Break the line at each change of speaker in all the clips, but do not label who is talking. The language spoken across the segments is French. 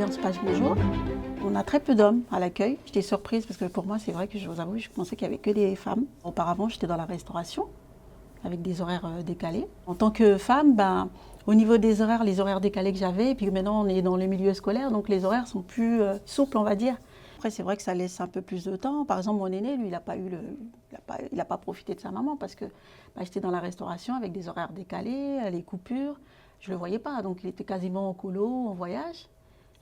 dans ce page Bonjour, on a très peu d'hommes à l'accueil. J'étais surprise parce que pour moi, c'est vrai que je vous avoue, je pensais qu'il n'y avait que des femmes. Auparavant, j'étais dans la restauration avec des horaires décalés. En tant que femme, au niveau des horaires, les horaires décalés que j'avais, et puis maintenant on est dans le milieu scolaire, donc les horaires sont plus souples, on va dire. Après, c'est vrai que ça laisse un peu plus de temps. Par exemple, mon aîné, lui, il n'a pas profité de sa maman parce que j'étais dans la restauration avec des horaires décalés, les coupures. Je ne le voyais pas, donc il était quasiment en colo, en voyage.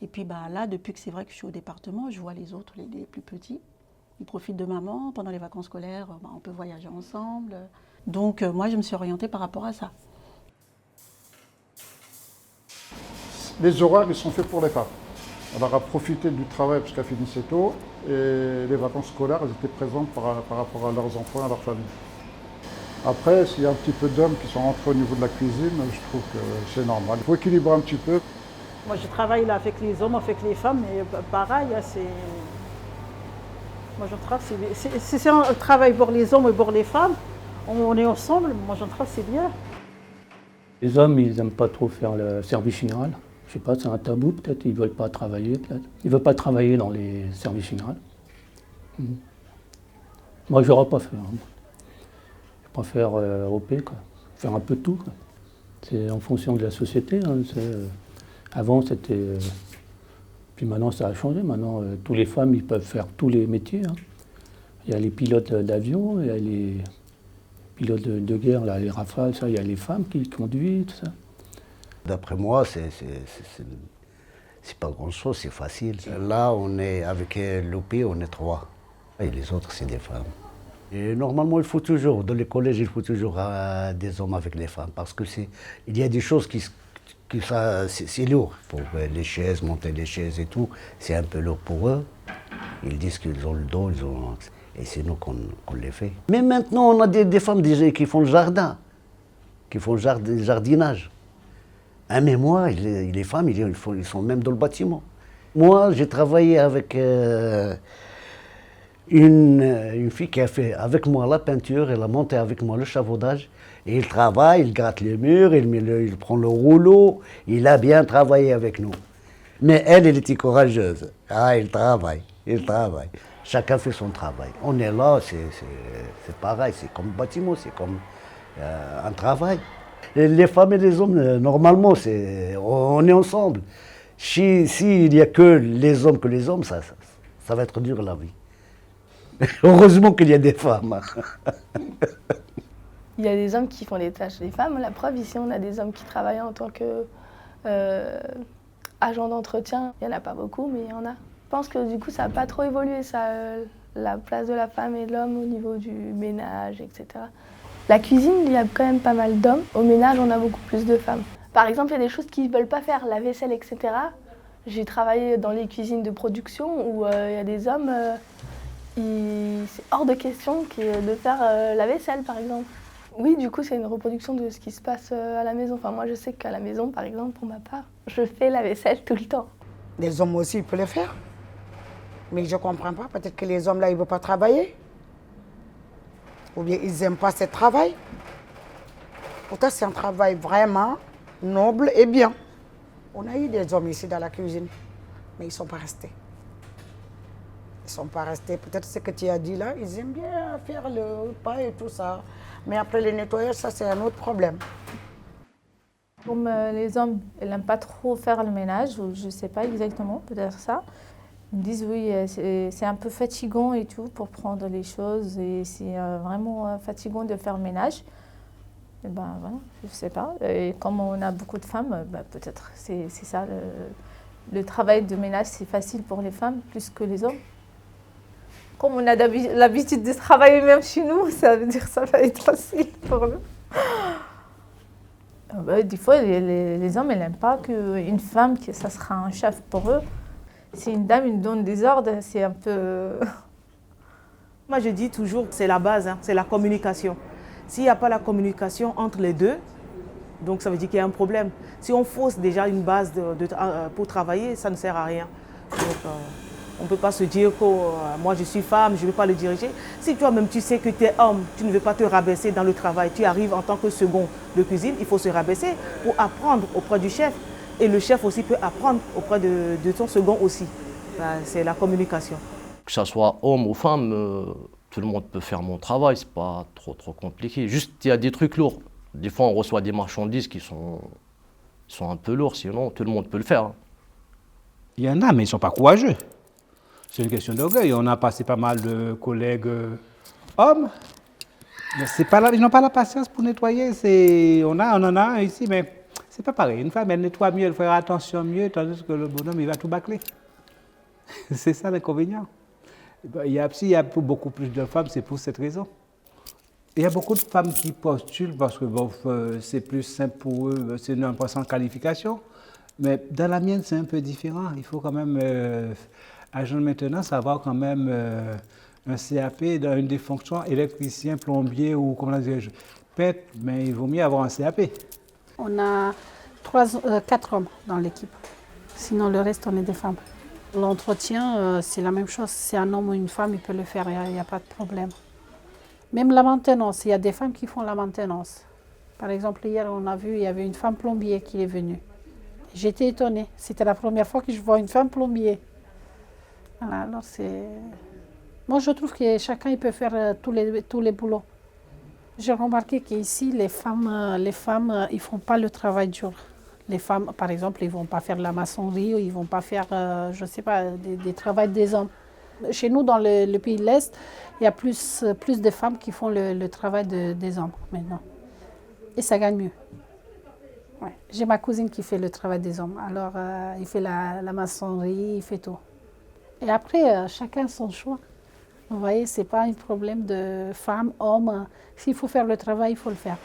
Et puis là, depuis que c'est vrai que je suis au département, je vois les autres, les plus petits. Ils profitent de maman. Pendant les vacances scolaires, on peut voyager ensemble. Donc moi, je me suis orientée par rapport à ça.
Les horaires, ils sont faits pour les femmes. Elle aura profité du travail parce qu'elle finissait tôt. Et les vacances scolaires, elles étaient présentes par rapport à leurs enfants, à leur famille. Après, s'il y a un petit peu d'hommes qui sont rentrés au niveau de la cuisine, je trouve que c'est normal. Il faut équilibrer un petit peu.
Moi, je travaille là avec les hommes, avec les femmes, et pareil, c'est... Moi, je trouve que si c'est un travail pour les hommes et pour les femmes, on est ensemble, moi, je trouve que c'est bien.
Les hommes, ils n'aiment pas trop faire le service général. Je sais pas, c'est un tabou peut-être, ils ne veulent pas travailler peut-être. Ils ne veulent pas travailler dans les services généraux. Moi, je n'aurais pas fait. Je préfère OP, quoi. Faire un peu de tout, quoi. C'est en fonction de la société. Avant, c'était... Puis maintenant, ça a changé. Maintenant, tous les femmes, ils peuvent faire tous les métiers. Il y a les pilotes d'avion, il y a les pilotes de guerre, là, les Rafales, ça, il y a les femmes qui conduisent, tout ça.
D'après moi, c'est pas grand-chose, c'est facile. Là, on est avec l'OP, on est 3. Et les autres, c'est des femmes. Et normalement, il faut toujours, dans les collèges, il faut toujours des hommes avec les femmes. Parce que il y a des choses c'est lourd. Pour les chaises, monter les chaises et tout, c'est un peu lourd pour eux. Ils disent qu'ils ont le dos, et c'est nous qu'on les fait. Mais maintenant, on a des femmes qui font le jardin, qui font le jardinage. Mais moi, les femmes, ils sont même dans le bâtiment. Moi, j'ai travaillé avec une fille qui a fait avec moi la peinture, elle a monté avec moi le chafaudage. Et il travaille, il gratte les murs, il prend le rouleau, il a bien travaillé avec nous. Mais elle était courageuse. Il travaille. Chacun fait son travail. On est là, c'est pareil, c'est comme un bâtiment, c'est comme un travail. Les femmes et les hommes, normalement, on est ensemble. S'il n'y a que les hommes, ça va être dur la vie. Heureusement qu'il y a des femmes.
Il y a des hommes qui font les tâches des femmes. La preuve, ici, on a des hommes qui travaillent en tant qu'agents d'entretien. Il n'y en a pas beaucoup, mais il y en a. Je pense que du coup, ça n'a pas trop évolué, ça, la place de la femme et de l'homme au niveau du ménage, etc. La cuisine, il y a quand même pas mal d'hommes. Au ménage, on a beaucoup plus de femmes. Par exemple, il y a des choses qu'ils ne veulent pas faire, la vaisselle, etc. J'ai travaillé dans les cuisines de production où il y a des hommes, c'est hors de question de faire la vaisselle, par exemple. Oui, du coup, c'est une reproduction de ce qui se passe à la maison. Enfin, moi, je sais qu'à la maison, par exemple, pour ma part, je fais la vaisselle tout le temps.
Les hommes aussi, ils peuvent le faire. Mais je ne comprends pas. Peut-être que les hommes, là, ils ne veulent pas travailler. Ou bien ils n'aiment pas ce travail. Pourtant, c'est un travail vraiment noble et bien. On a eu des hommes ici dans la cuisine, mais ils ne sont pas restés. Ils ne sont pas restés. Peut-être ce que tu as dit là, ils aiment bien faire le repas et tout ça. Mais après le nettoyage, ça, c'est un autre problème.
Comme les hommes, ils n'aiment pas trop faire le ménage, ou je ne sais pas exactement, peut-être ça. Ils me disent oui, c'est un peu fatigant et tout pour prendre les choses et c'est vraiment fatigant de faire le ménage. Et voilà, je ne sais pas. Et comme on a beaucoup de femmes, peut-être c'est ça. Le travail de ménage, c'est facile pour les femmes plus que les hommes. Comme on a l'habitude de travailler même chez nous, ça veut dire que ça va être facile pour nous. Des fois, les hommes, ils n'aiment pas qu'une femme, que ça sera un chef pour eux. Si une dame nous donne des ordres, c'est un peu...
Moi, je dis toujours, c'est la base, c'est la communication. S'il n'y a pas la communication entre les deux, donc ça veut dire qu'il y a un problème. Si on fausse déjà une base pour travailler, ça ne sert à rien. Donc, on ne peut pas se dire que moi je suis femme, je ne veux pas le diriger. Si toi-même tu sais que tu es homme, tu ne veux pas te rabaisser dans le travail, tu arrives en tant que second de cuisine, il faut se rabaisser pour apprendre auprès du chef. Et le chef aussi peut apprendre auprès de son second aussi. C'est la communication.
Que ce soit homme ou femme, tout le monde peut faire mon travail, c'est pas trop compliqué. Juste, il y a des trucs lourds. Des fois, on reçoit des marchandises qui sont un peu lourds, sinon tout le monde peut le faire.
Il y en a, mais ils ne sont pas courageux. C'est une question d'orgueil. On a passé pas mal de collègues hommes. Mais ils n'ont pas la patience pour nettoyer. On en a un ici, mais c'est pas pareil. Une femme, elle nettoie mieux, elle fera attention mieux, tandis que le bonhomme, il va tout bâcler. C'est ça l'inconvénient. S'il y a beaucoup plus de femmes, c'est pour cette raison. Il y a beaucoup de femmes qui postulent parce que bon, c'est plus simple pour eux, c'est une importante qualification. Mais dans la mienne, c'est un peu différent. Il faut quand même, agent de maintenance, avoir quand même un CAP dans une des fonctions, électricien, plombier ou comment dire, pète, mais il vaut mieux avoir un CAP.
On a 4 hommes dans l'équipe. Sinon, le reste, on est des femmes. L'entretien, c'est la même chose. C'est un homme ou une femme, il peut le faire, il n'y a pas de problème. Même la maintenance, il y a des femmes qui font la maintenance. Par exemple, hier, on a vu, il y avait une femme plombier qui est venue. J'étais étonnée. C'était la première fois que je vois une femme plombier. Voilà, alors c'est... Moi, je trouve que chacun il peut faire tous les boulots. J'ai remarqué qu'ici, les femmes, ils ne font pas le travail dur. Les femmes, par exemple, ils ne vont pas faire la maçonnerie ou ils ne vont pas faire, je ne sais pas, des travaux des hommes. Chez nous, dans le pays de l'Est, il y a plus de femmes qui font le travail des hommes maintenant. Et ça gagne mieux. Ouais. J'ai ma cousine qui fait le travail des hommes. Alors, il fait la maçonnerie, il fait tout. Et après, chacun son choix. Vous voyez, ce n'est pas un problème de femme, homme. S'il faut faire le travail, il faut le faire.